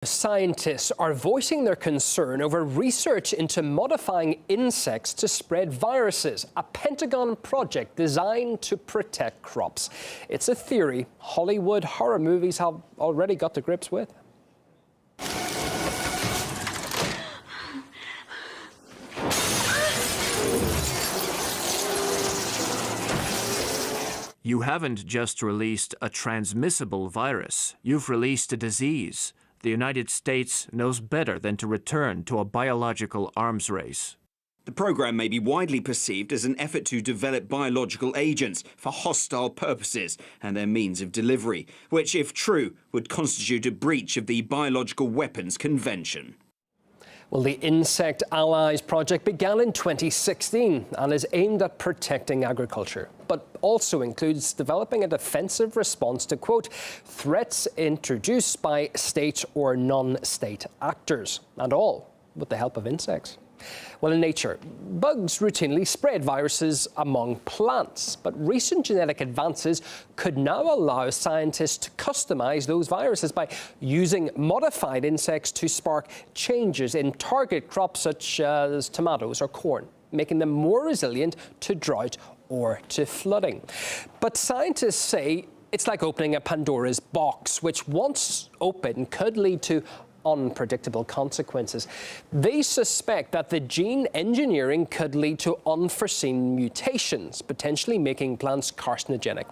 Scientists are voicing their concern over research into modifying insects to spread viruses, a Pentagon project designed to protect crops. It's a theory Hollywood horror movies have already got to grips with. You haven't just released a transmissible virus, you've released a disease. The United States knows better than to return to a biological arms race. The program may be widely perceived as an effort to develop biological agents for hostile purposes and their means of delivery, which, if true, would constitute a breach of the Biological Weapons Convention. Well, the Insect Allies project began in 2016 and is aimed at protecting agriculture, but also includes developing a defensive response to, quote, threats introduced by state or non-state actors, and all with the help of insects. Well, in nature, bugs routinely spread viruses among plants, but recent genetic advances could now allow scientists to customize those viruses by using modified insects to spark changes in target crops such as tomatoes or corn, making them more resilient to drought or to flooding. But scientists say it's like opening a Pandora's box, which once open could lead to unpredictable consequences. They suspect that the gene engineering could lead to unforeseen mutations, potentially making plants carcinogenic.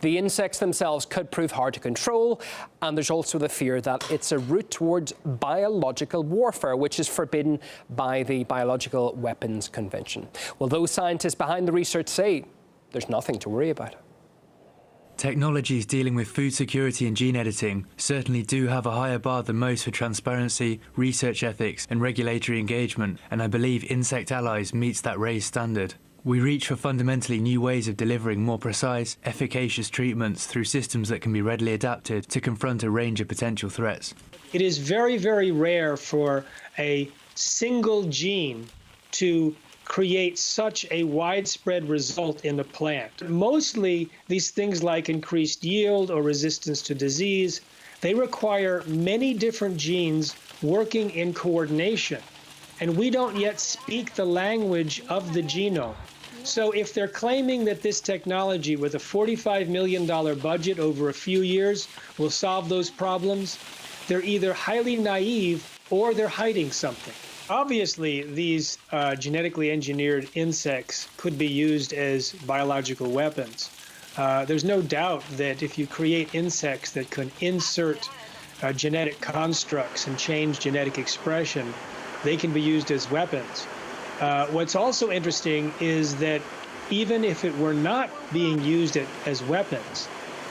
The insects themselves could prove hard to control, and there's also the fear that it's a route towards biological warfare, which is forbidden by the Biological Weapons Convention. Well, those scientists behind the research say there's nothing to worry about. Technologies dealing with food security and gene editing certainly do have a higher bar than most for transparency, research ethics and regulatory engagement, and I believe Insect Allies meets that raised standard. We reach for fundamentally new ways of delivering more precise, efficacious treatments through systems that can be readily adapted to confront a range of potential threats. It is very, very rare for a single gene to create such a widespread result in the plant. Mostly, these things like increased yield or resistance to disease, they require many different genes working in coordination. And we don't yet speak the language of the genome. So if they're claiming that this technology with a $45 million budget over a few years will solve those problems, they're either highly naive or they're hiding something. Obviously, these genetically engineered insects could be used as biological weapons. There's no doubt that if you create insects that can insert genetic constructs and change genetic expression, they can be used as weapons. What's also interesting is that even if it were not being used as weapons,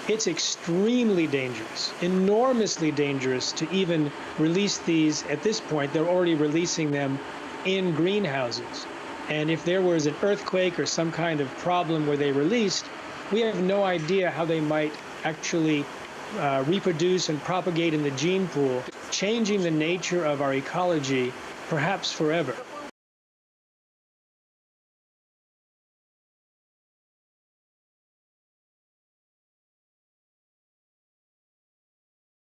it's extremely dangerous, enormously dangerous to even release these. At this point, they're already releasing them in greenhouses. And if there was an earthquake or some kind of problem where they released, we have no idea how they might actually reproduce and propagate in the gene pool, changing the nature of our ecology, perhaps forever.